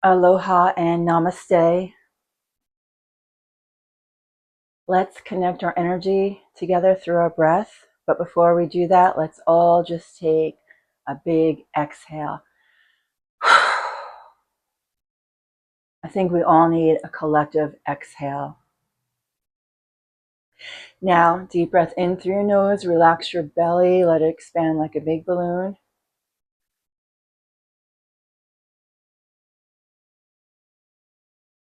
Aloha and namaste. Let's connect our energy together through our breath. But before we do that, let's all just take a big exhale. I think we all need a collective exhale. Now, deep breath in through your nose, relax your belly, let it expand like a big balloon.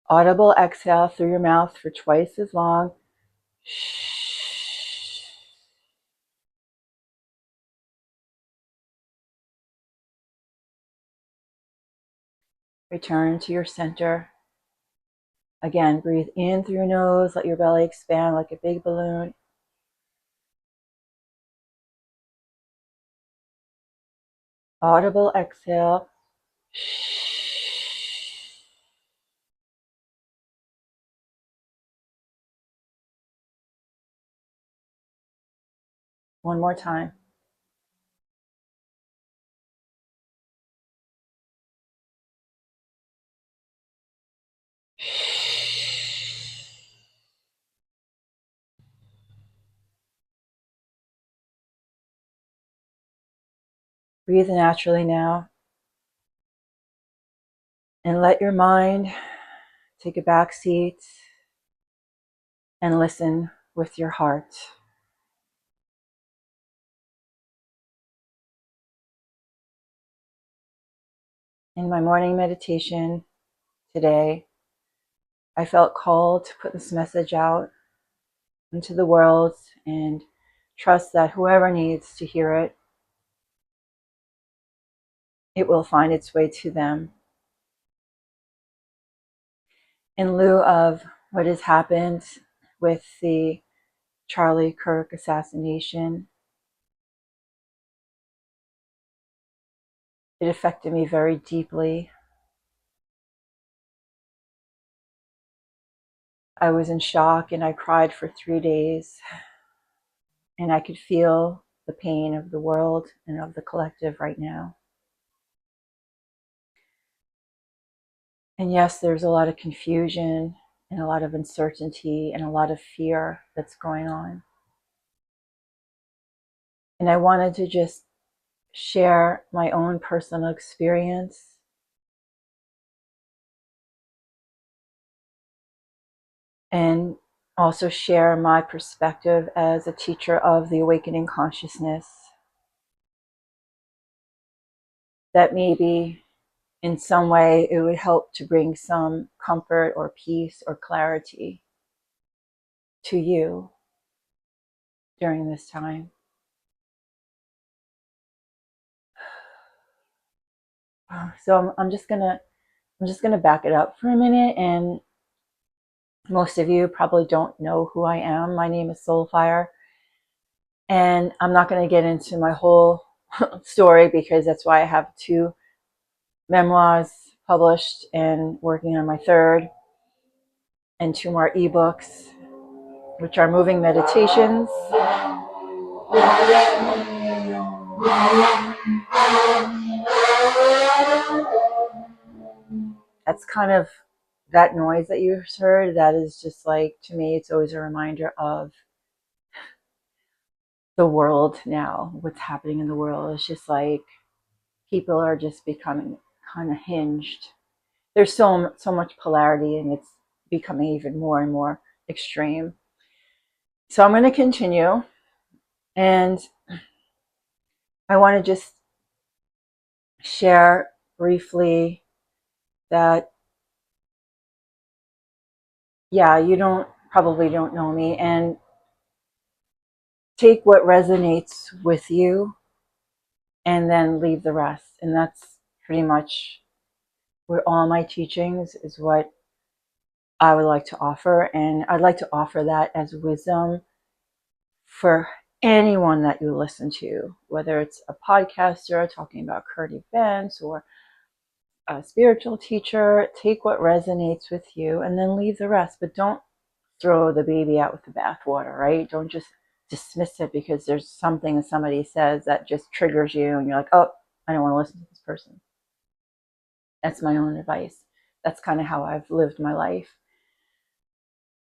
Audible exhale through your mouth for twice as long. Return to your center. Again, breathe in through your nose, let your belly expand like a big balloon. Audible exhale. One more time. Breathe naturally now. And let your mind take a back seat and listen with your heart. In my morning meditation today, I felt called to put this message out into the world and trust that whoever needs to hear it, it will find its way to them. In lieu of what has happened with the Charlie Kirk assassination, it affected me very deeply. I was in shock and I cried for 3 days, and I could feel the pain of the world and of the collective right now. And yes, there's a lot of confusion and a lot of uncertainty and a lot of fear that's going on. And I wanted to just share my own personal experience and also share my perspective as a teacher of the awakening consciousness, that maybe in some way it would help to bring some comfort or peace or clarity to you during this time. So I'm just gonna back it up for a minute. And most of you probably don't know who I am. My name is Soulfire, and I'm not going to get into my whole story because that's why I have 2 memoirs published and working on my 3rd, and 2 more ebooks, which are moving meditations. That's kind of that noise that you heard. That is just like, to me, it's always a reminder of the world now, what's happening in the world. It's just like people are just becoming kind of hinged. There's so much polarity, and it's becoming even more and more extreme. So I'm going to continue, and I want to just share briefly that, yeah, you probably don't know me, and take what resonates with you and then leave the rest. And that's pretty much where all my teachings is what I would like to offer. And I'd like to offer that as wisdom for anyone that you listen to, whether it's a podcaster talking about current events or a spiritual teacher. Take what resonates with you and then leave the rest. But don't throw the baby out with the bathwater, right? Don't just dismiss it because there's something that somebody says that just triggers you and you're like, oh, I don't want to listen to this person. That's my own advice. that's kind of how I've lived my life.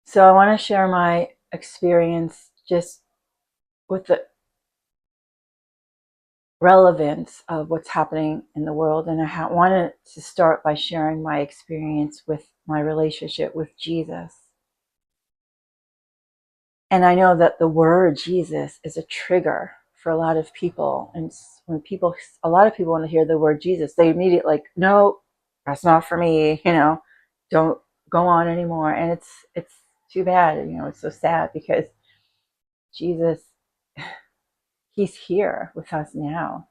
So I want to share my experience just with the relevance of what's happening in the world. And I wanted to start by sharing my experience with my relationship with Jesus. And I know that the word Jesus is a trigger for a lot of people. And when a lot of people, when they hear the word Jesus, they immediately like, no, that's not for me, don't go on anymore. And it's too bad, it's so sad, because Jesus, he's here with us now.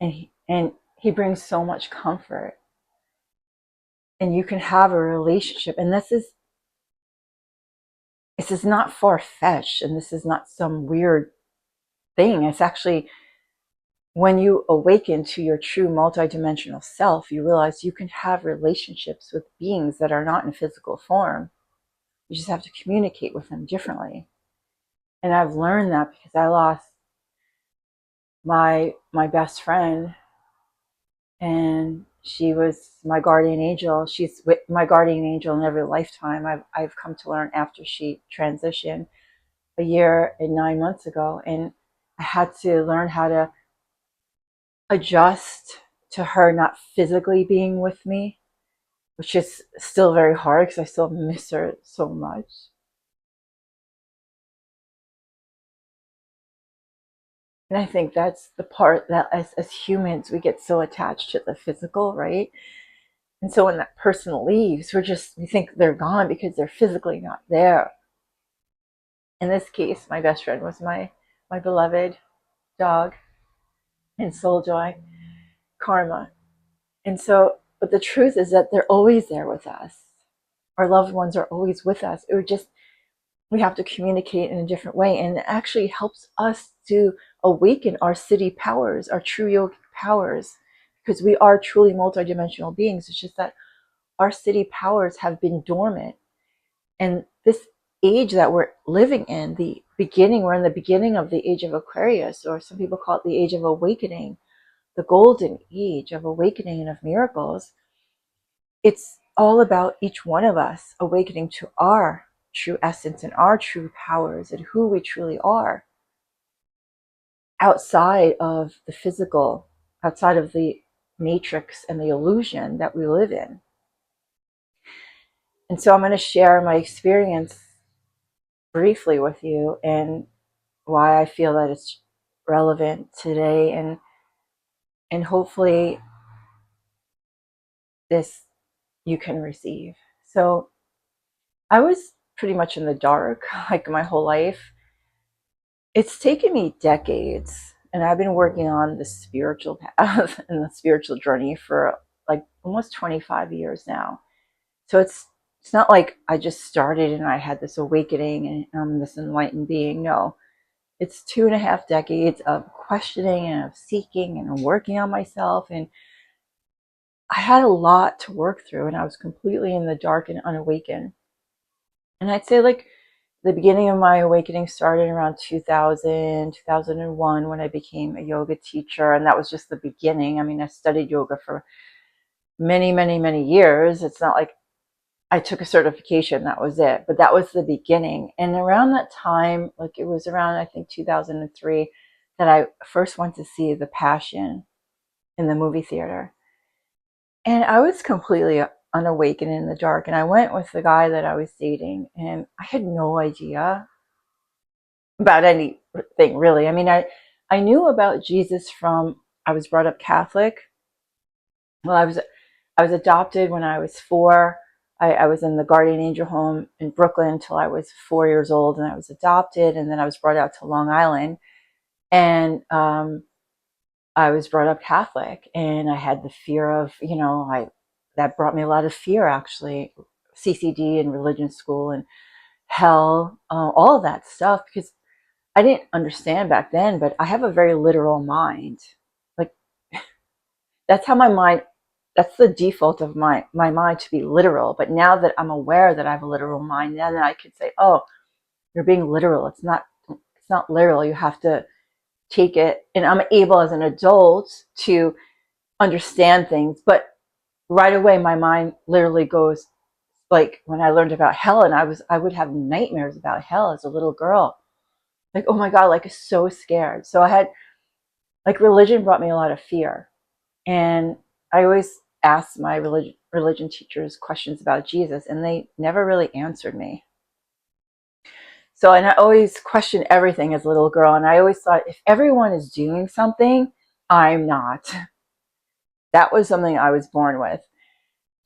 And he brings so much comfort. And you can have a relationship. And this is not far-fetched, and this is not some weird thing. It's actually, when you awaken to your true multidimensional self, you realize you can have relationships with beings that are not in physical form. You just have to communicate with them differently. And I've learned that because I lost my best friend, and she was my guardian angel. She's with my guardian angel in every lifetime. I've come to learn after she transitioned a year and 9 months ago, and I had to learn how to adjust to her not physically being with me, which is still very hard because I still miss her so much. And I think that's the part that as humans, we get so attached to the physical, right? And so when that person leaves, we think they're gone because they're physically not there. In this case, my best friend was my beloved dog and soul joy, Karma. And so, but the truth is that they're always there with us. Our loved ones are always with us. We have to communicate in a different way. And it actually helps us to awaken our siddhi powers, our true yogic powers, because we are truly multidimensional beings. It's just that our siddhi powers have been dormant. And this age that we're living in, we're in the beginning of the age of Aquarius, or some people call it the age of awakening, the golden age of awakening and of miracles. It's all about each one of us awakening to our true essence and our true powers and who we truly are, outside of the physical, outside of the matrix and the illusion that we live in. And so I'm going to share my experience briefly with you and why I feel that it's relevant today, and hopefully this you can receive. So I was pretty much in the dark like my whole life. It's taken me decades, and I've been working on the spiritual path and the spiritual journey for like almost 25 years now. So it's not like I just started and I had this awakening and I'm this enlightened being. No, it's 2.5 decades of questioning and of seeking and working on myself. And I had a lot to work through, and I was completely in the dark and unawakened. And I'd say like the beginning of my awakening started around 2000, 2001, when I became a yoga teacher. And that was just the beginning. I mean, I studied yoga for many, many, many years. It's not like I took a certification, that was it. But that was the beginning. And around that time, like it was around, I think, 2003, that I first went to see The Passion in the movie theater. And I was completely unawakened in the dark. And I went with the guy that I was dating, and I had no idea about anything really. I mean, I knew about Jesus from, I was brought up Catholic. Well, I was adopted when I was 4. I was in the guardian angel home in Brooklyn until I was 4 years old, and I was adopted, and then I was brought out to Long Island, and I was brought up Catholic, and I had the fear of, that brought me a lot of fear, actually, CCD and religion school and hell, all of that stuff, because I didn't understand back then, but I have a very literal mind. Like, that's how my mind, that's the default of my mind, to be literal. But now that I'm aware that I have a literal mind, then I could say, oh, you're being literal. It's not literal. You have to take it. And I'm able as an adult to understand things. But right away my mind literally goes, like when I learned about hell, and I would have nightmares about hell as a little girl. Like, oh my God, like so scared. So I had, like, religion brought me a lot of fear. And I always asked my religion teachers questions about Jesus, and they never really answered me. So, and I always questioned everything as a little girl. And I always thought, if everyone is doing something, I'm not. That was something I was born with.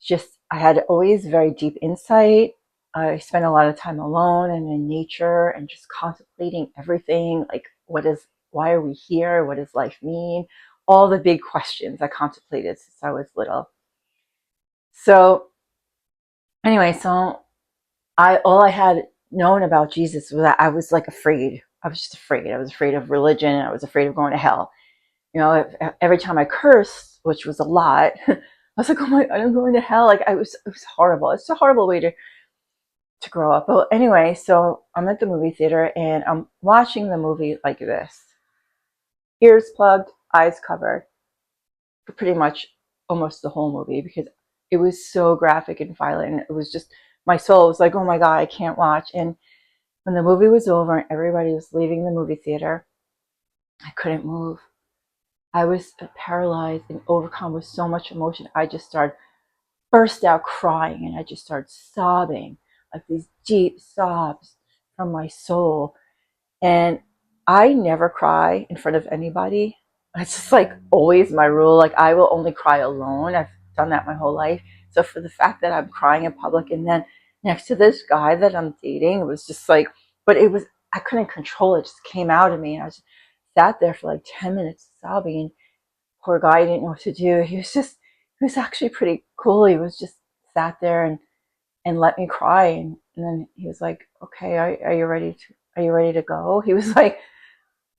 Just, I had always very deep insight. I spent a lot of time alone and in nature and just contemplating everything. Like, why are we here? What does life mean? All the big questions I contemplated since I was little. So anyway, so all I had known about Jesus was that I was like afraid. I was just afraid. I was afraid of religion. I was afraid of going to hell. You know, every time I cursed, which was a lot, I was like, oh my God, I'm going to hell. Like, it was horrible. It's a horrible way to grow up. But anyway, so I'm at the movie theater and I'm watching the movie like this. Ears plugged, eyes covered, for pretty much almost the whole movie, because it was so graphic and violent. It was just, my soul was like, oh my God, I can't watch. And when the movie was over and everybody was leaving the movie theater, I couldn't move. I was paralyzed and overcome with so much emotion. I just started, burst out crying, and I just started sobbing, like these deep sobs from my soul. And I never cry in front of anybody. It's just like always my rule. Like, I will only cry alone. I've done that my whole life. So for the fact that I'm crying in public and then next to this guy that I'm dating, it was just like, but it was, I couldn't control it. It just came out of me. And I just sat there for like 10 minutes sobbing. And poor guy, didn't know what to do. He was actually pretty cool. He was just sat there and let me cry. And then he was like, okay, are you ready to go? He was like,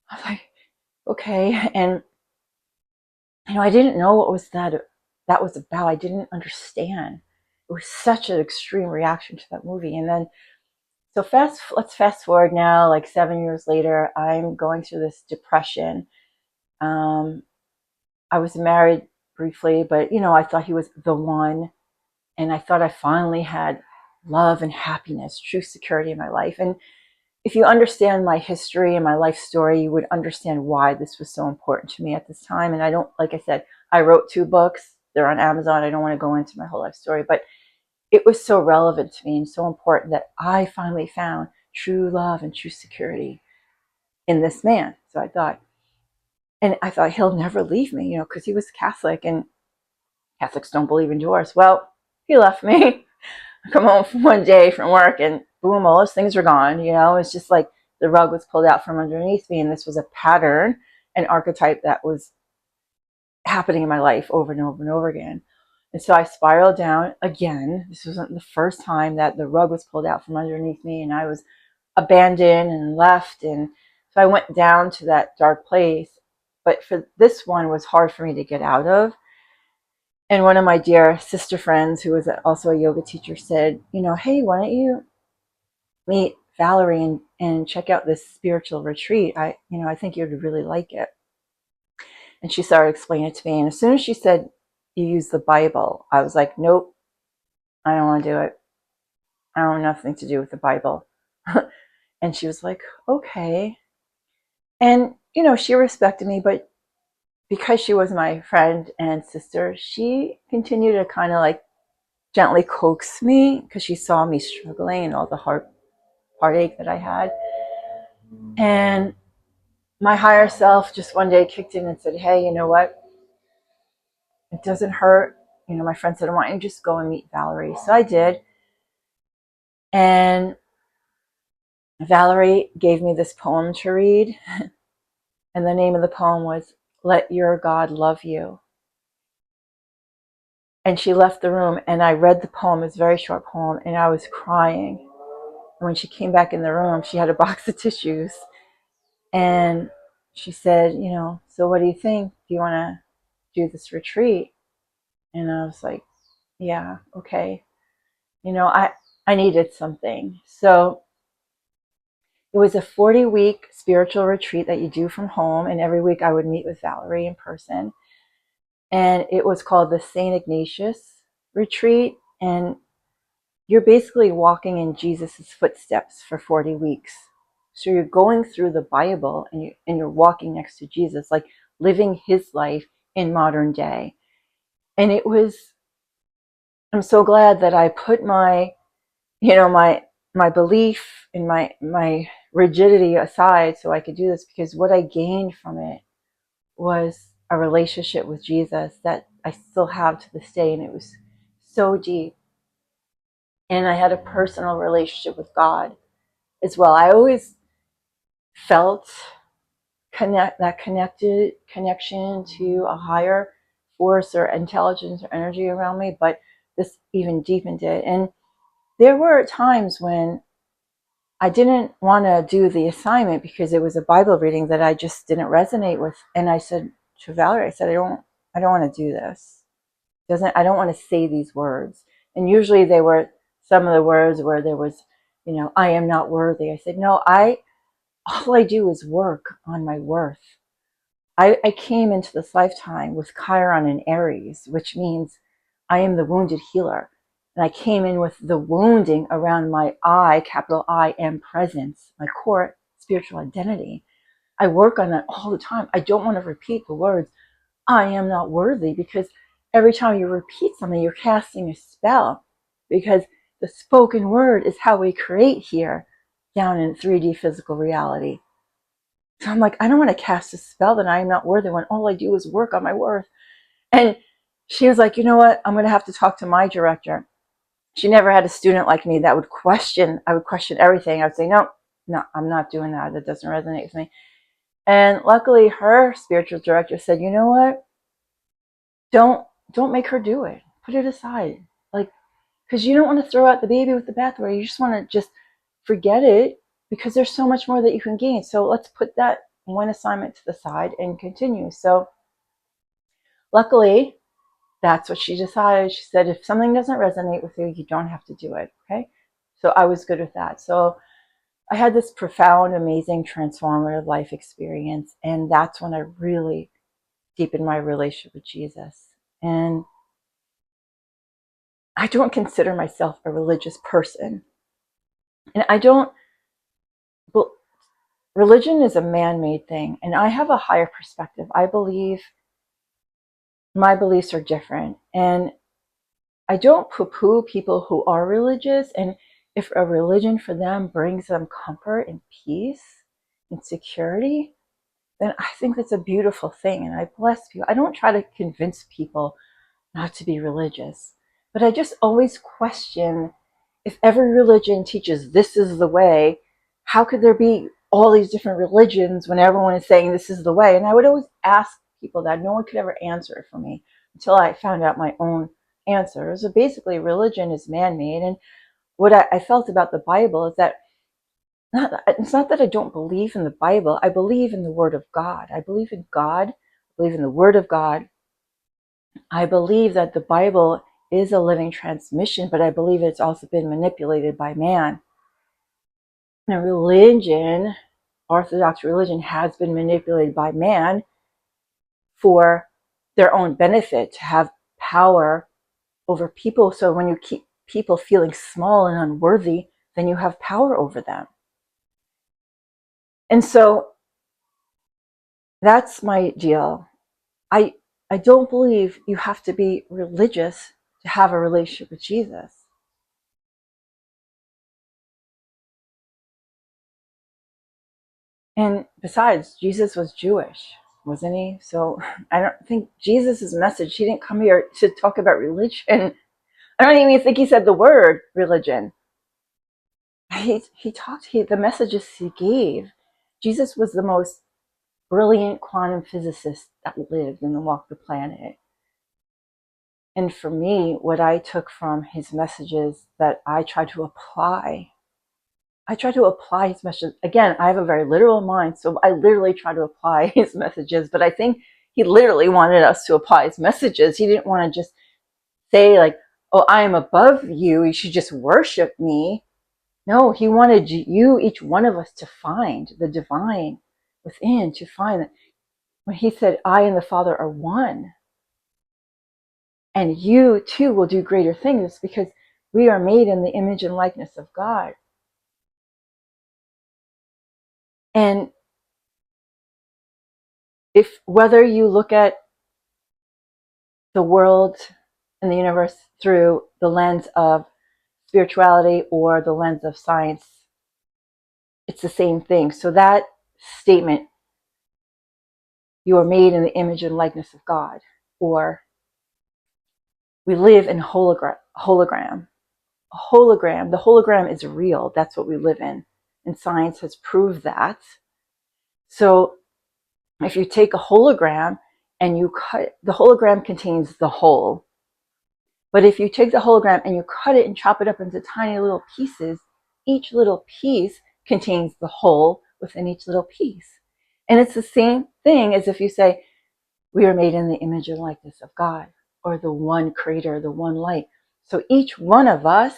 I was like, okay. And, you know, I didn't know what was that was about. I didn't understand. It was such an extreme reaction to that movie. And then, so let's fast forward now, like 7 years later, I'm going through this depression. I was married briefly, but, you know, I thought he was the one. And I thought I finally had love and happiness, true security in my life. And if you understand my history and my life story, you would understand why this was so important to me at this time. And I don't, like I said, I wrote 2 books. They're on Amazon. I don't want to go into my whole life story, but it was so relevant to me and so important that I finally found true love and true security in this man. So I thought he'll never leave me, you know, because he was Catholic and Catholics don't believe in divorce. Well, he left me. I come home from one day from work and boom, all those things are gone. You know, it's just like the rug was pulled out from underneath me. And this was a pattern, an archetype that was happening in my life over and over and over again. And so I spiraled down again. This wasn't the first time that the rug was pulled out from underneath me and I was abandoned and left. And so I went down to that dark place. But for this one was hard for me to get out of. And one of my dear sister friends, who was also a yoga teacher, said, you know, hey, why don't you meet Valerie and check out this spiritual retreat? I think you'd really like it. And she started explaining it to me. And as soon as she said, you use the Bible, I was like, nope, I don't want to do it. I don't want nothing to do with the Bible. And she was like, okay. And, you know, she respected me, but because she was my friend and sister, she continued to kind of like gently coax me because she saw me struggling and all the heartache that I had. And my higher self just one day kicked in and said, hey, you know what? It doesn't hurt. You know, my friend said, why don't you just go and meet Valerie? So I did. And Valerie gave me this poem to read. And the name of the poem was Let Your God Love You. And she left the room and I read the poem. It's a very short poem and I was crying. And when she came back in the room, she had a box of tissues. And she said, you know, so what do you think? Do you want to do this retreat? And I was like, yeah, okay. You know, I needed something. So it was a 40-week spiritual retreat that you do from home. And every week I would meet with Valerie in person. And it was called the St. Ignatius retreat, and you're basically walking in Jesus's footsteps for 40 weeks. So you're going through the Bible, and you're walking next to Jesus, like living his life in modern day. And I'm so glad that I put my belief and my rigidity aside so I could do this, because what I gained from it was a relationship with Jesus that I still have to this day, and it was so deep. And I had a personal relationship with God as well. I always felt connection to a higher force or intelligence or energy around me, but this even deepened it. And there were times when I didn't want to do the assignment because it was a Bible reading that I just didn't resonate with. And I said to Valerie, I said, I don't want to do this. I don't want to say these words. And usually they were some of the words where there was, I am not worthy. I said, no, all I do is work on my worth. I came into this lifetime with Chiron and Aries, which means I am the wounded healer. And I came in with the wounding around my I, capital I am presence, my core spiritual identity. I work on that all the time. I don't want to repeat the words, I am not worthy, because every time you repeat something, you're casting a spell, because the spoken word is how we create here down in 3D physical reality. So I'm like, I don't want to cast a spell that I am not worthy when all I do is work on my worth. And she was like, you know what? I'm going to have to talk to my director. She never had a student like me that would question. I would question everything. I would say, no, I'm not doing that. That doesn't resonate with me. And luckily her spiritual director said, you know what? Don't make her do it. Put it aside. Like, because you don't want to throw out the baby with the bathwater. You just want to just forget it, because there's so much more that you can gain. So let's put that one assignment to the side and continue. So luckily, that's what she decided. She said, if something doesn't resonate with you, you don't have to do it. Okay. So I was good with that. So I had this profound, amazing, transformative life experience. And that's when I really deepened my relationship with Jesus. And I don't consider myself a religious person. And religion is a man-made thing. And I have a higher perspective. I believe my beliefs are different. And I don't poo-poo people who are religious. And if a religion for them brings them comfort and peace and security, then I think that's a beautiful thing. And I bless people. I don't try to convince people not to be religious, but I just always question, if every religion teaches this is the way, how could there be all these different religions when everyone is saying this is the way? And I would always ask people that. No one could ever answer it for me until I found out my own answer. So basically, religion is man-made. And what I felt about the Bible is that it's not that I don't believe in the Bible. I believe in the Word of God. I believe in God. I believe in the Word of God. I believe that the Bible is a living transmission, but I believe it's also been manipulated by man. Now, religion, Orthodox religion, has been manipulated by man for their own benefit, to have power over people. So when you keep people feeling small and unworthy, then you have power over them. And so that's my deal. I don't believe you have to be religious to have a relationship with Jesus. And besides, Jesus was Jewish, wasn't he? So I don't think Jesus's message, he didn't come here to talk about religion. I don't even think he said the word religion. The messages he gave. Jesus was the most brilliant quantum physicist that lived and walked the planet. And for me, what I took from his messages that I try to apply his messages. Again, I have a very literal mind, so I literally try to apply his messages, but I think he literally wanted us to apply his messages. He didn't want to just say like, oh, I am above you, you should just worship me. No, he wanted you, each one of us, to find the divine within, to find that when he said, I and the Father are one. And you too will do greater things because we are made in the image and likeness of God. And if whether you look at the world and the universe through the lens of spirituality or the lens of science, it's the same thing. So that statement, you are made in the image and likeness of God, or we live in hologram. The hologram is real. That's what we live in. And science has proved that. So if you take a hologram and you cut, the hologram contains the whole. But if you take the hologram and you cut it and chop it up into tiny little pieces, each little piece contains the whole within each little piece. And it's the same thing as if you say, we are made in the image and likeness of God, or the one creator, the one light. So each one of us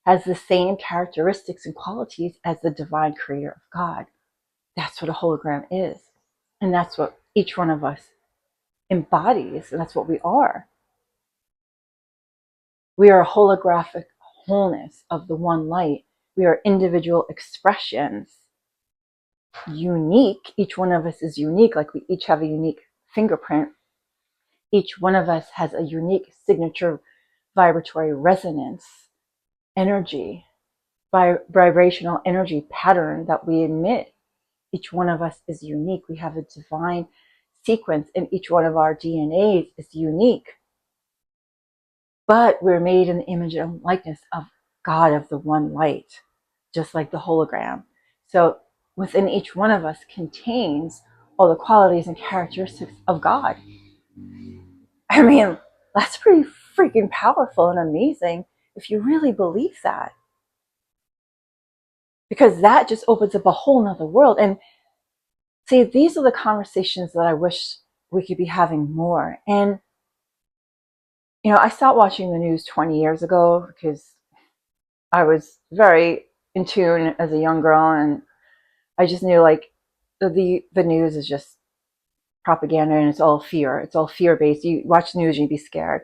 has the same characteristics and qualities as the divine creator of God. That's what a hologram is. And that's what each one of us embodies. And that's what we are. We are a holographic wholeness of the one light. We are individual expressions, unique. Each one of us is unique, like we each have a unique fingerprint. Each one of us has a unique signature vibratory resonance energy, vibrational energy pattern that we emit. Each one of us is unique. We have a divine sequence, and each one of our DNAs is unique. But we're made in the image and likeness of God, of the one light, just like the hologram. So within each one of us contains all the qualities and characteristics of God. I mean, that's pretty freaking powerful and amazing if you really believe that. Because that just opens up a whole nother world. And see, these are the conversations that I wish we could be having more. And, I stopped watching the news 20 years ago because I was very in tune as a young girl. And I just knew like the news is just propaganda and it's all fear. It's all fear based. You watch the news and you'd be scared.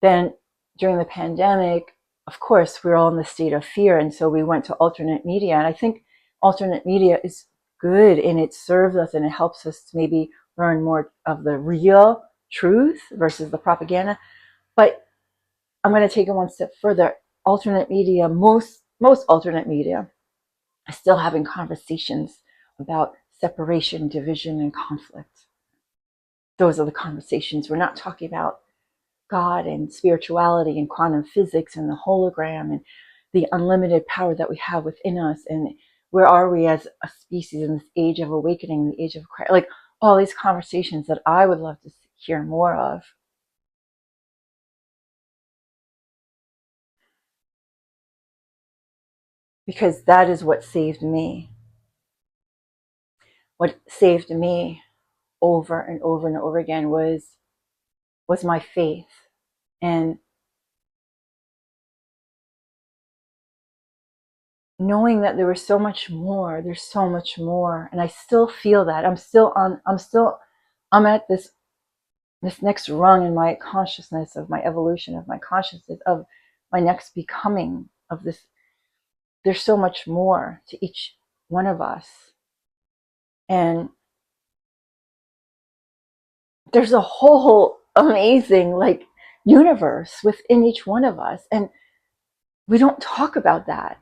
Then during the pandemic, of course, we were all in the state of fear. And so we went to alternate media. And I think alternate media is good and it serves us and it helps us to maybe learn more of the real truth versus the propaganda. But I'm going to take it one step further. Alternate media, most alternate media are still having conversations about separation, division, and conflict. Those are the conversations. We're not talking about God and spirituality and quantum physics and the hologram and the unlimited power that we have within us, and where are we as a species in this age of awakening, the age of Christ, like all these conversations that I would love to hear more of. Because that is what saved me. What saved me over and over and over again was my faith. And knowing that there was so much more, there's so much more. And I still feel that. I'm at this next rung in my consciousness, of my evolution, of my consciousness, of my next becoming, of this. There's so much more to each one of us. And there's a whole amazing like universe within each one of us. And we don't talk about that.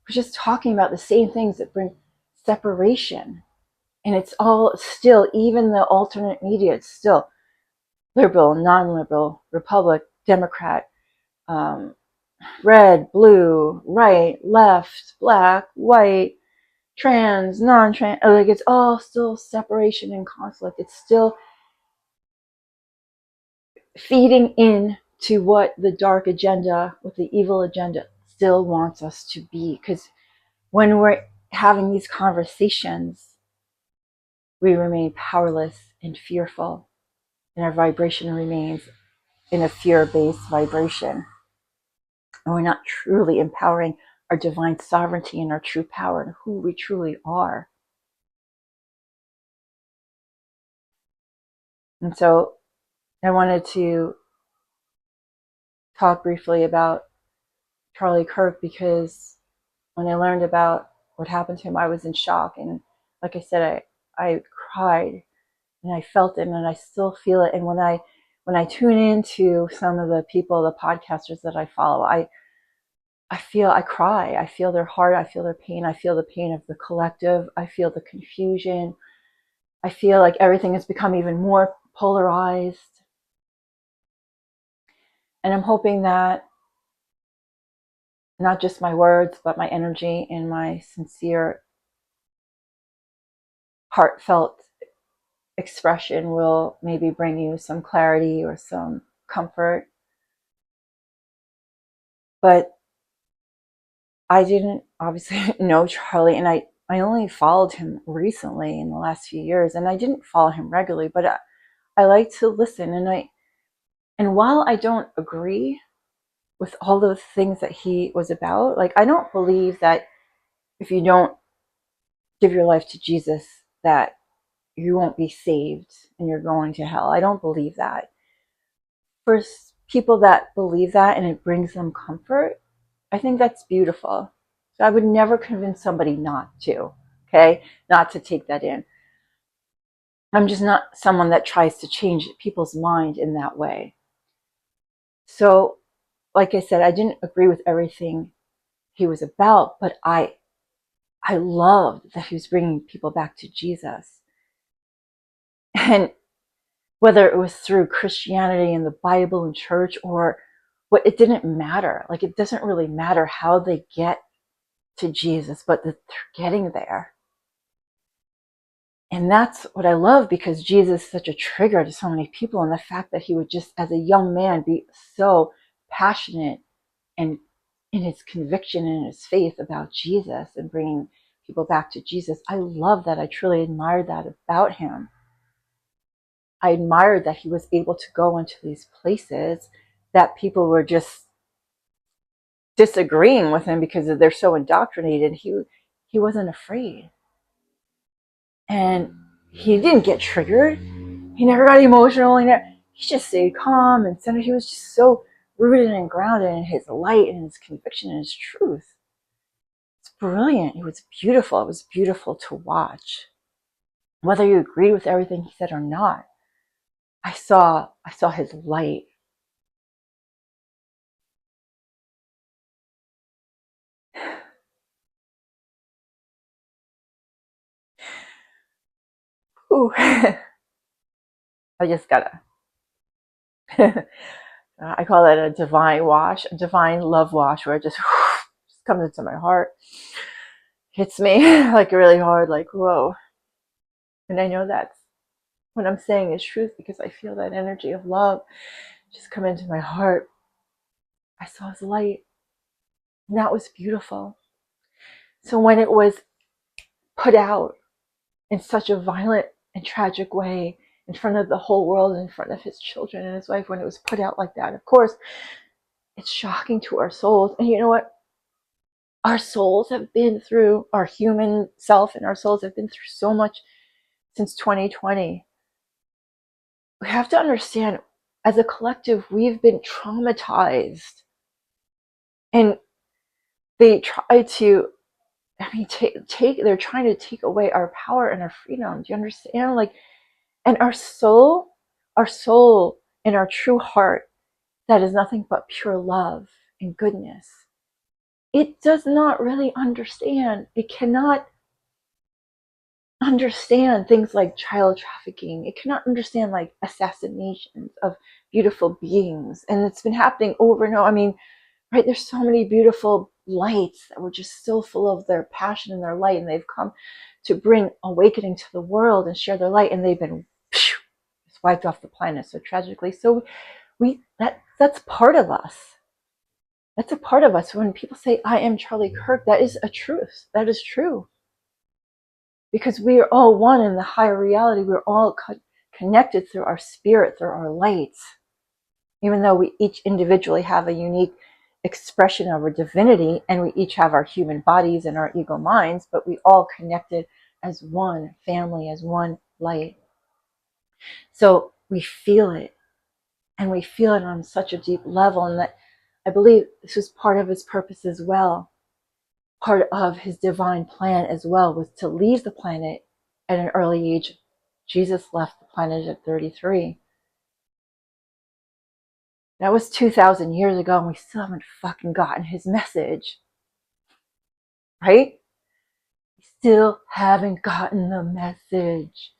We're just talking about the same things that bring separation. And it's all still, even the alternate media, it's still liberal, non-liberal, Republic, Democrat, red, blue, right, left, black, white, trans, non-trans. Like it's all still separation and conflict. It's still feeding in to what the dark agenda, what the evil agenda still wants us to be. Because when we're having these conversations, we remain powerless and fearful, and our vibration remains in a fear-based vibration. And we're not truly empowering our divine sovereignty and our true power and who we truly are. And so I wanted to talk briefly about Charlie Kirk, because when I learned about what happened to him, I was in shock. And like I said, I cried and I felt it, and I still feel it. And when I tune into some of the people, the podcasters that I follow, I cry. I feel their heart. I feel their pain. I feel the pain of the collective. I feel the confusion. I feel like everything has become even more polarized. And I'm hoping that not just my words, but my energy and my sincere, heartfelt expression will maybe bring you some clarity or some comfort. But I didn't obviously know Charlie, and I only followed him recently in the last few years, and I didn't follow him regularly, but I like to listen. And while I don't agree with all the things that he was about, like, I don't believe that if you don't give your life to Jesus, that you won't be saved and you're going to hell. I don't believe that. For people that believe that and it brings them comfort, I think that's beautiful. So I would never convince somebody not to, okay? Not to take that in. I'm just not someone that tries to change people's mind in that way. So, like I said, I didn't agree with everything he was about, but I loved that he was bringing people back to Jesus. And whether it was through Christianity and the Bible and church or what, it didn't matter. Like, it doesn't really matter how they get to Jesus, but that they're getting there. And that's what I love, because Jesus is such a trigger to so many people. And the fact that he would just, as a young man, be so passionate and in his conviction and his faith about Jesus and bringing people back to Jesus. I love that. I truly admired that about him. I admired that he was able to go into these places that people were just disagreeing with him because they're so indoctrinated. He wasn't afraid. And he didn't get triggered. He never got emotional. He just stayed calm and centered. He was just so rooted and grounded in his light and his conviction and his truth. It's brilliant. It was beautiful. It was beautiful to watch. Whether you agreed with everything he said or not, I saw his light. Ooh. I just gotta. I call it a divine wash, a divine love wash, where it just comes into my heart, hits me like really hard, like whoa. And I know that's what I'm saying is truth, because I feel that energy of love just come into my heart. I saw his light, and that was beautiful. So when it was put out in such a violent and tragic way in front of the whole world, in front of his children and his wife, when it was put out like that, of course, it's shocking to our souls. And you know what? Our souls have been through, our human self and our souls have been through so much since 2020. We have to understand, as a collective, we've been traumatized. And they try to, they're trying to take away our power and our freedom. Do you understand? Like, and our soul and our true heart, that is nothing but pure love and goodness. It does not really understand. It cannot understand things like child trafficking. It cannot understand like assassinations of beautiful beings. And it's been happening over and over. I mean, right, there's so many beautiful lights that were just so full of their passion and their light, and they've come to bring awakening to the world and share their light, and they've been wiped off the planet so tragically. So that's part of us. That's a part of us. When people say, I am Charlie Kirk, that is a truth. That is true. Because we are all one in the higher reality. We're all connected through our spirit, through our lights. Even though we each individually have a unique expression of our divinity, and we each have our human bodies and our ego minds, but we all connected as one family, as one light. So we feel it, and we feel it on such a deep level, and that I believe this was part of his purpose as well. Part of his divine plan as well was to leave the planet at an early age. Jesus left the planet at 33. That was 2,000 years ago, and we still haven't fucking gotten his message. Right? We still haven't gotten the message.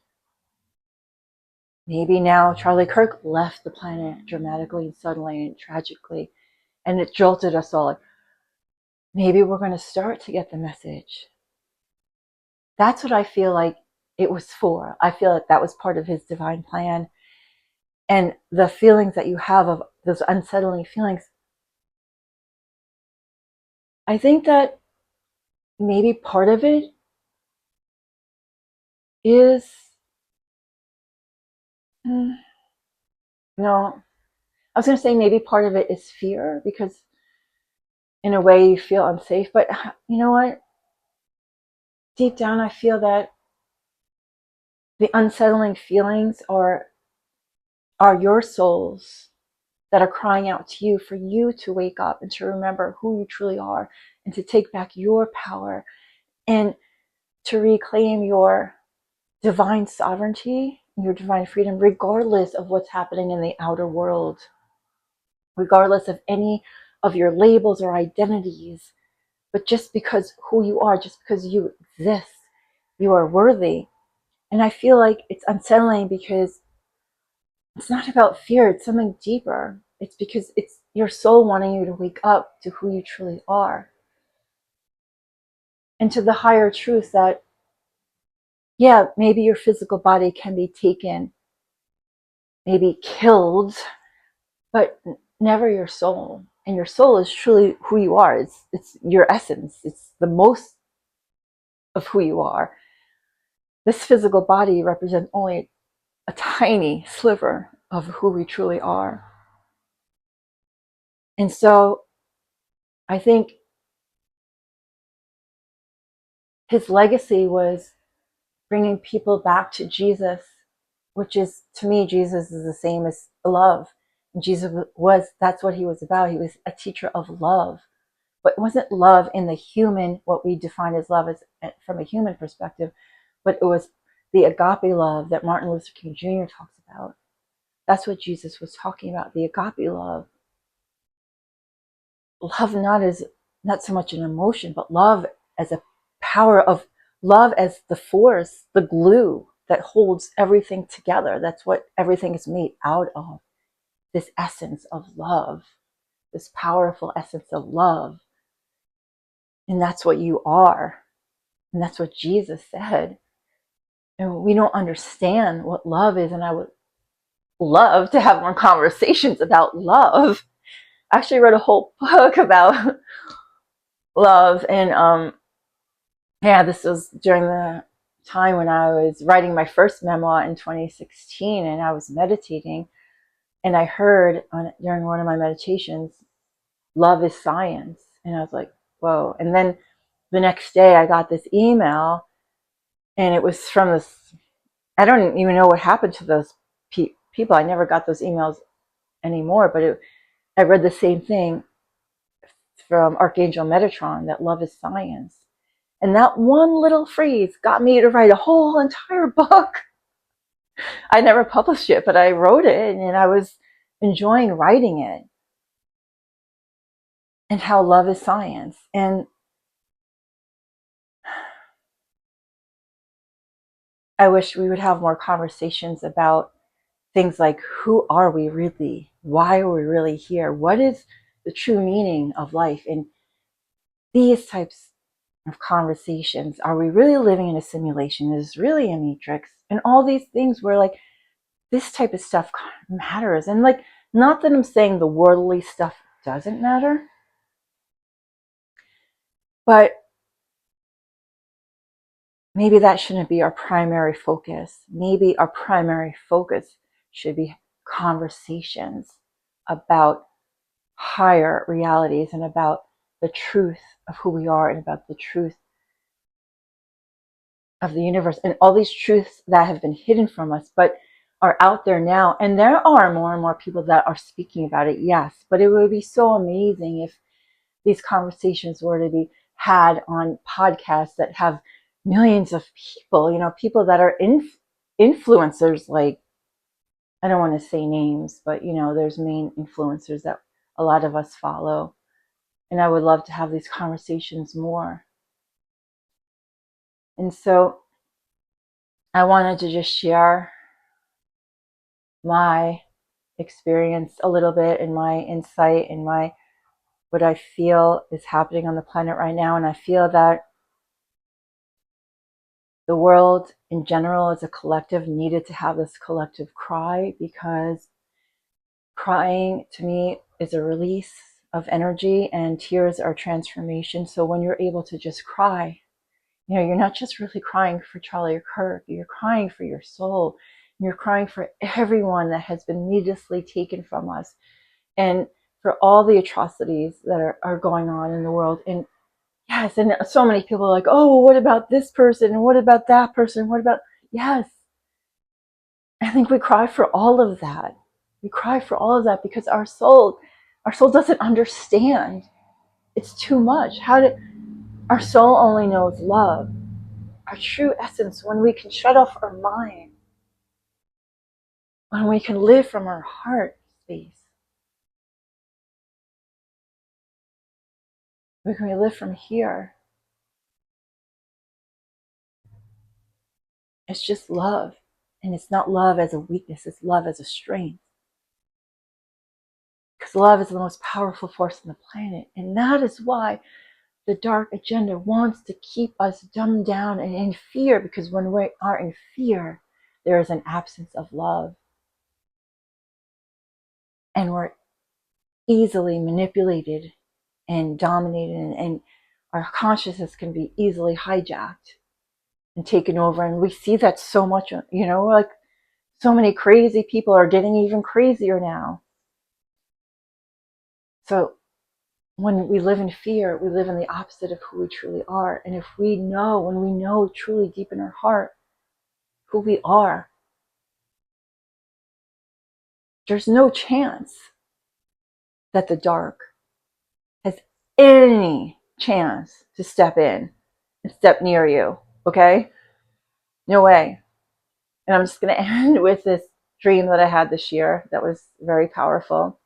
Maybe now Charlie Kirk left the planet dramatically and suddenly and tragically, and it jolted us all. Like, maybe we're going to start to get the message. That's what I feel like it was for. I feel like that was part of his divine plan. And the feelings that you have of those unsettling feelings, I think that maybe part of it is, no, I was going to say maybe part of it is fear, because in a way you feel unsafe. But you know what? Deep down, I feel that the unsettling feelings are your souls that are crying out to you for you to wake up and to remember who you truly are, and to take back your power and to reclaim your divine sovereignty, your divine freedom, regardless of what's happening in the outer world, regardless of any of your labels or identities. But just because who you are, just because you exist, you are worthy. And I feel like it's unsettling because it's not about fear, it's something deeper. It's because it's your soul wanting you to wake up to who you truly are. And to the higher truth that, yeah, maybe your physical body can be taken, maybe killed, but never your soul. And your soul is truly who you are. It's your essence. It's the most of who you are. This physical body represents only a tiny sliver of who we truly are. And so I think his legacy was bringing people back to Jesus, which is, to me, Jesus is the same as love. And Jesus was, that's what he was about. He was a teacher of love. But it wasn't love in the human, what we define as love as from a human perspective, but it was the agape love that Martin Luther King Jr. talks about. That's what Jesus was talking about, the agape love. Love not so much an emotion, but love as a power of love as the force, the glue that holds everything together. That's what everything is made out of. This essence of love, this powerful essence of love. And that's what you are. And that's what Jesus said. And we don't understand what love is. And I would love to have more conversations about love. I actually wrote a whole book about love. And yeah, this was during the time when I was writing my first memoir in 2016, and I was meditating, and I heard during one of my meditations, love is science. And I was like, whoa. And then the next day I got this email, and it was from this, I don't even know what happened to those people. I never got those emails anymore, but I read the same thing from Archangel Metatron, that love is science. And that one little phrase got me to write a whole entire book. I never published it, but I wrote it, and I was enjoying writing it. And how love is science. And I wish we would have more conversations about things like, who are we really? Why are we really here? What is the true meaning of life? And these types of conversations. Are we really living in a simulation? Is this really a matrix? And all these things where, like, this type of stuff matters. And, like, not that I'm saying the worldly stuff doesn't matter, but maybe that shouldn't be our primary focus. Maybe our primary focus should be conversations about higher realities and about the truth of who we are and about the truth of the universe and all these truths that have been hidden from us. But are out there now, and there are more and more people that are speaking about it, yes, but it would be so amazing if these conversations were to be had on podcasts that have millions of people, people that are influencers, like, I don't want to say names, but there's main influencers that a lot of us follow. And I would love to have these conversations more. And so I wanted to just share my experience a little bit, and my insight, and what I feel is happening on the planet right now. And I feel that the world in general as a collective needed to have this collective cry, because crying to me is a release of energy, and tears are transformation. So when you're able to just cry, you're not just really crying for Charlie or Kirk, you're crying for your soul. You're crying for everyone that has been needlessly taken from us, and for all the atrocities that are going on in the world. And yes, and so many people are like, oh, well, what about this person? And what about that person? What about, yes. I think we cry for all of that. We cry for all of that because our soul doesn't understand. It's too much. Our soul only knows love, our true essence, when we can shut off our mind, when we can live from our heart space. When we live from here. It's just love. And it's not love as a weakness, it's love as a strength. Because love is the most powerful force on the planet. And that is why the dark agenda wants to keep us dumbed down and in fear, because when we are in fear, there is an absence of love. And we're easily manipulated and dominated, and our consciousness can be easily hijacked and taken over. And we see that so much, like so many crazy people are getting even crazier now. So when we live in fear, we live in the opposite of who we truly are. And if when we know truly deep in our heart who we are, there's no chance that the dark has any chance to step in and step near you, okay? No way. And I'm just going to end with this dream that I had this year that was very powerful.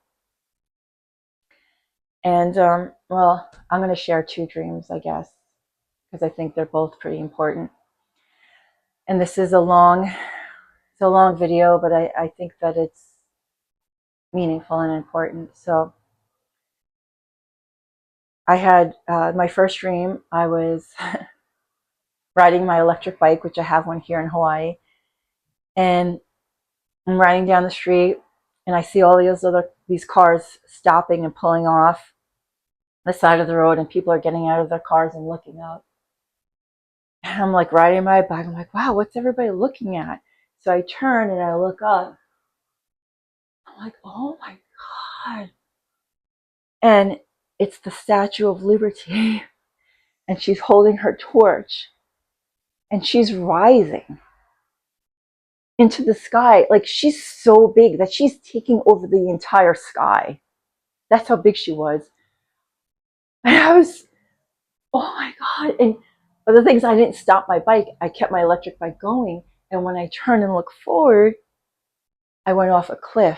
And, well, I'm going to share two dreams, I guess, because I think they're both pretty important. And this is a long video, but I think that it's meaningful and important. So I had my first dream. I was riding my electric bike, which I have one here in Hawaii, and I'm riding down the street, and I see all these cars stopping and pulling off the side of the road, and people are getting out of their cars and looking up. And I'm like riding my bike. I'm like, wow, what's everybody looking at? So I turn and I look up. I'm like, oh my God. And it's the Statue of Liberty. And she's holding her torch. And she's rising into the sky. Like, she's so big that she's taking over the entire sky. That's how big she was. And I was, oh my God. And but the thing is, I didn't stop my bike. I kept my electric bike going. And when I turned and looked forward, I went off a cliff.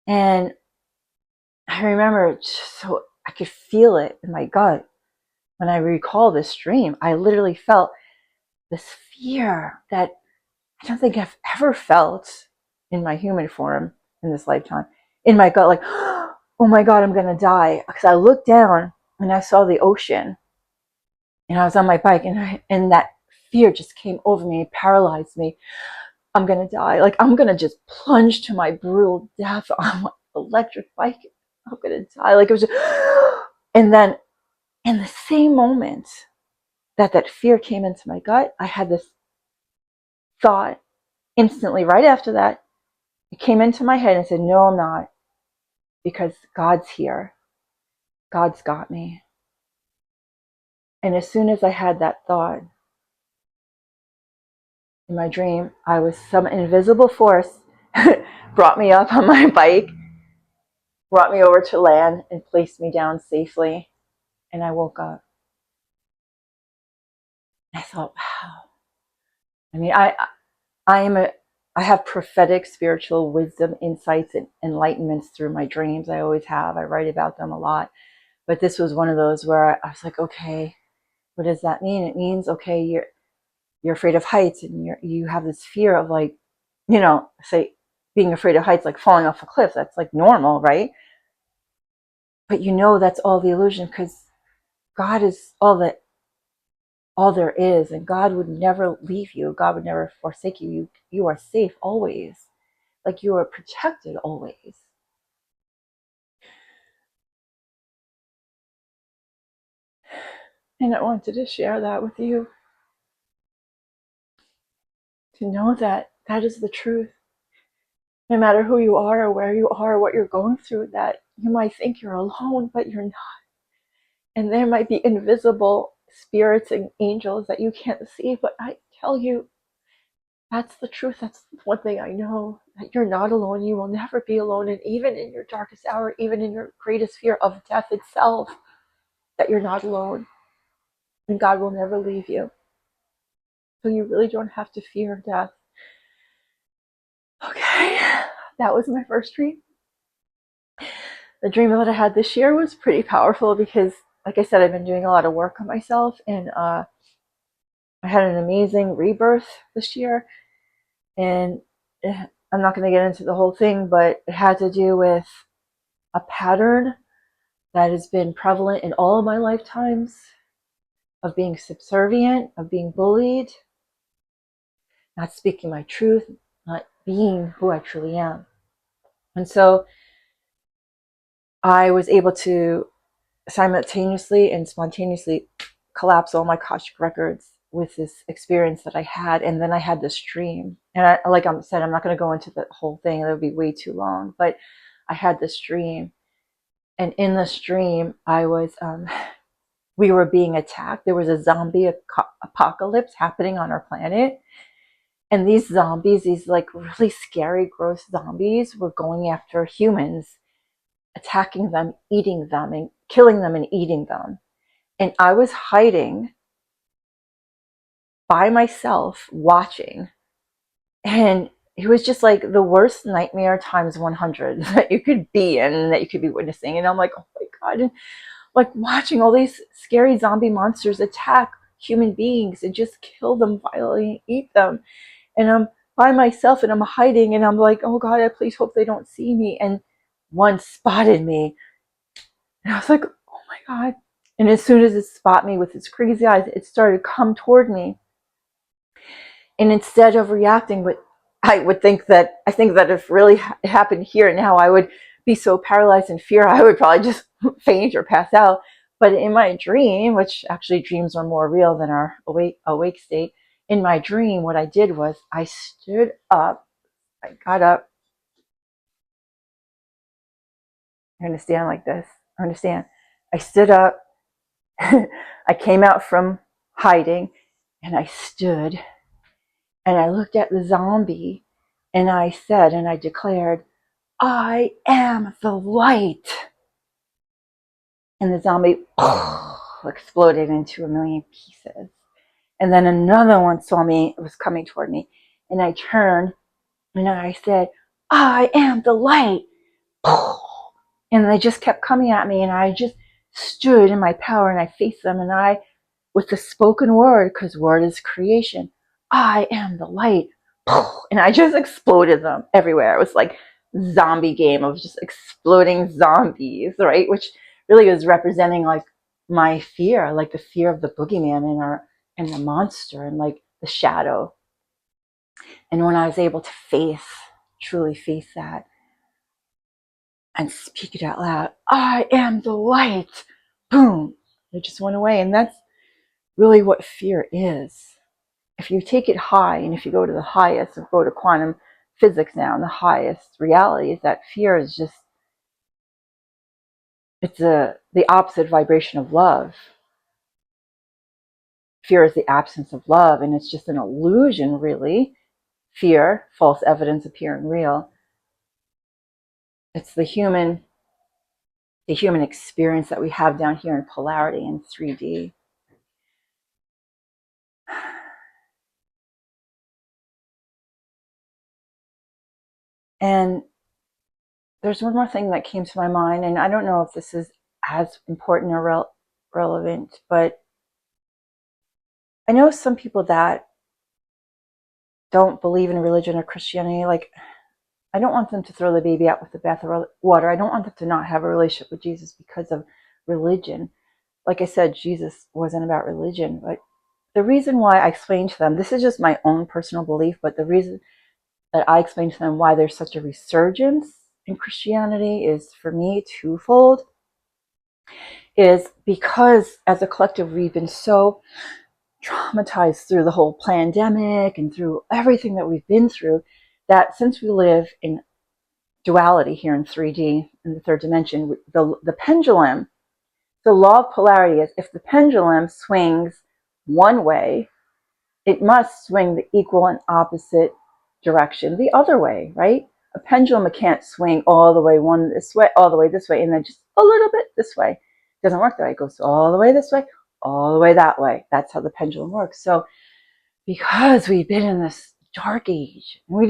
And I remember, so I could feel it in my gut. When I recall this dream, I literally felt this fear that I don't think I've ever felt in my human form in this lifetime. In my gut, like, oh my God, I'm going to die. Because I looked down and I saw the ocean. And I was on my bike, and that fear just came over me and paralyzed me. I'm going to die. Like, I'm going to just plunge to my brutal death on my electric bike. I'm going to die. Like, it was just, and then in the same moment that fear came into my gut, I had this thought instantly right after that. It came into my head and said, no, I'm not, because God's here. God's got me. And as soon as I had that thought, in my dream, some invisible force brought me up on my bike, brought me over to land, and placed me down safely. And I woke up. I thought, wow. I mean, I have prophetic spiritual wisdom, insights, and enlightenments through my dreams. I always have. I write about them a lot. But this was one of those where I was like, okay, what does that mean? It means, okay, you're afraid of heights, and you have this fear of, like, say being afraid of heights, like falling off a cliff. That's like normal, right? But that's all the illusion, because God is all there is, and God would never leave you. God would never forsake you. You are safe always. Like, you are protected always. And I wanted to share that with you, to know that that is the truth. No matter who you are or where you are or what you're going through, that you might think you're alone, but you're not. And there might be invisible spirits and angels that you can't see, but I tell you, that's the truth. That's one thing I know, that you're not alone. You will never be alone. And even in your darkest hour, even in your greatest fear of death itself, that you're not alone. And God will never leave you. So you really don't have to fear death. Okay, that was my first dream. The dream that I had this year was pretty powerful because, like I said, I've been doing a lot of work on myself, and I had an amazing rebirth this year. And I'm not going to get into the whole thing, but it had to do with a pattern that has been prevalent in all of my lifetimes, of being subservient, of being bullied, not speaking my truth, not being who I truly am. And so I was able to simultaneously and spontaneously collapse all my Akashic records with this experience that I had. And then I had this dream. And like I said, I'm not going to go into the whole thing. That would be way too long. But I had this dream. And in this dream, we were being attacked. There was a zombie apocalypse happening on our planet. And these zombies, these like really scary, gross zombies, were going after humans, attacking them, eating them, and killing them and eating them. And I was hiding by myself watching. And it was just like the worst nightmare times 100 that you could be in, that you could be witnessing. And I'm like, oh my God. And like watching all these scary zombie monsters attack human beings and just kill them violently and eat them. And I'm by myself and I'm hiding, and I'm like, oh God, I please hope they don't see me. And one spotted me. And I was like, oh my God. And as soon as it spotted me with its crazy eyes, it started to come toward me. And instead of reacting, what I think that if really it happened here and now, I would be so paralyzed in fear, I would probably just faint or pass out. But in my dream, which actually dreams are more real than our awake state, in my dream, what I did was I stood up, I got up. I'm going to stand like this. Understand? I stood up. I came out from hiding, and I stood, and I looked at the zombie, and I said, and I declared, I am the light. And the zombie exploded into a million pieces. And then another one saw me, it was coming toward me. And I turned and I said, I am the light. And they just kept coming at me. And I just stood in my power and I faced them. And I, with the spoken word, because word is creation, I am the light. And I just exploded them everywhere. It was like zombie game of just exploding zombies, right? Which really was representing like my fear, like the fear of the boogeyman and the monster and like the shadow. And when I was able to truly face that and speak it out loud, I am the light. Boom. It just went away. And that's really what fear is. If you take it high, and if you go to the highest, go to quantum physics now, and the highest reality is that fear is just, it's the opposite vibration of love. fear is the absence of love, and it's just an illusion, really. Fear, false evidence appearing real. It's the human experience that we have down here in polarity in 3D. And there's one more thing that came to my mind, and I don't know if this is as important or relevant, but I know some people that don't believe in religion or Christianity. Like, I don't want them to throw the baby out with the bathwater. I don't want them to not have a relationship with Jesus because of religion. Like I said, Jesus wasn't about religion, but the reason why I explain to them, this is just my own personal belief, but the reason that I explain to them why there's such a resurgence in Christianity is, for me, twofold. Is because as a collective, we've been so traumatized through the whole pandemic and through everything that we've been through, that since we live in duality here in 3D, in the third dimension, the pendulum, the law of polarity is, if the pendulum swings one way, it must swing the equal and opposite direction the other way, right? A pendulum can't swing all the way one this way, all the way this way, and then just a little bit this way. It doesn't work that way. It goes all the way this way, all the way that way. That's how the pendulum works. So because we've been in this dark age, and we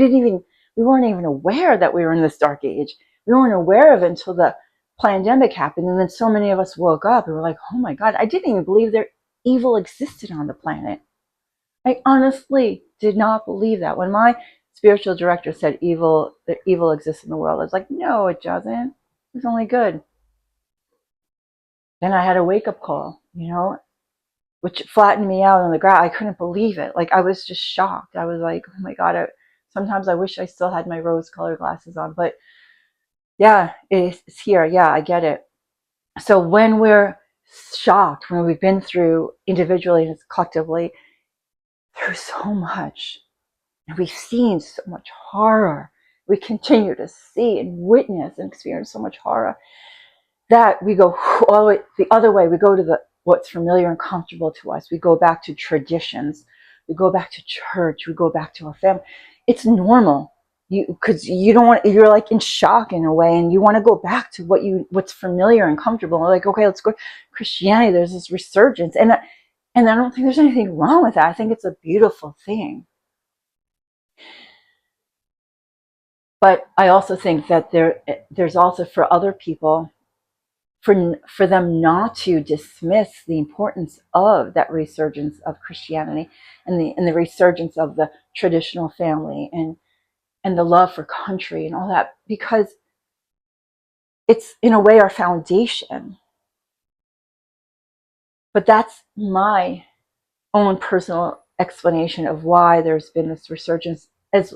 weren't even aware that we were in this dark age. We weren't aware of it until the pandemic happened, and then so many of us woke up and were like, oh my God, I didn't even believe there evil existed on the planet. I honestly did not believe that. When my spiritual director said that evil exists in the world, I was like, no, it doesn't. It's only good. Then I had a wake-up call, which flattened me out on the ground. I couldn't believe it. Like, I was just shocked. I was like, oh my God. Sometimes I wish I still had my rose-colored glasses on. But yeah, it's here. Yeah, I get it. So when we're shocked, when we've been through individually and collectively through so much, and we've seen so much horror, we continue to see and witness and experience so much horror, that we go all the way the other way. We go to what's familiar and comfortable to us. We go back to traditions. We go back to church. We go back to our family. It's normal. Because you don't want, you're like in shock in a way, and you want to go back to what's familiar and comfortable. We're like, okay, let's go Christianity. There's this resurgence, and I don't think there's anything wrong with that. I think it's a beautiful thing. But I also think that there's also, for other people, for them not to dismiss the importance of that resurgence of Christianity, and the resurgence of the traditional family, and the love for country and all that, because it's in a way our foundation. But that's my own personal explanation of why there's been this resurgence, as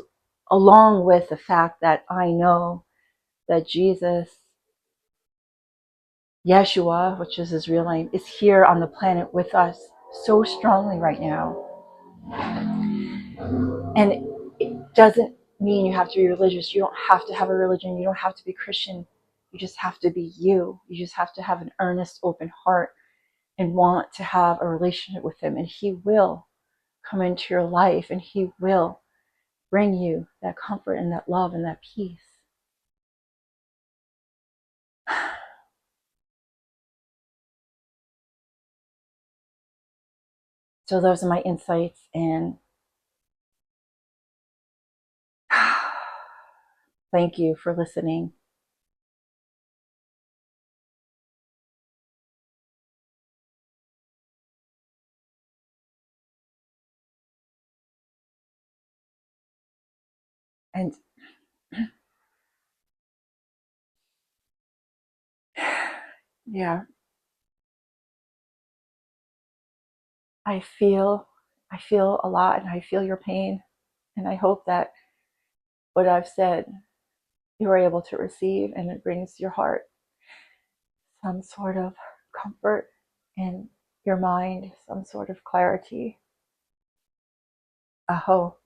along with the fact that I know that Jesus, Yeshua, which is his real name, is here on the planet with us so strongly right now. And it doesn't mean you have to be religious. You don't have to have a religion. You don't have to be Christian. You just have to be you. You just have to have an earnest, open heart and want to have a relationship with him. And he will come into your life, and he will bring you that comfort and that love and that peace. So those are my insights, and thank you for listening. And yeah, I feel a lot, and I feel your pain, and I hope that what I've said you are able to receive, and it brings your heart some sort of comfort, and your mind some sort of clarity. Aho.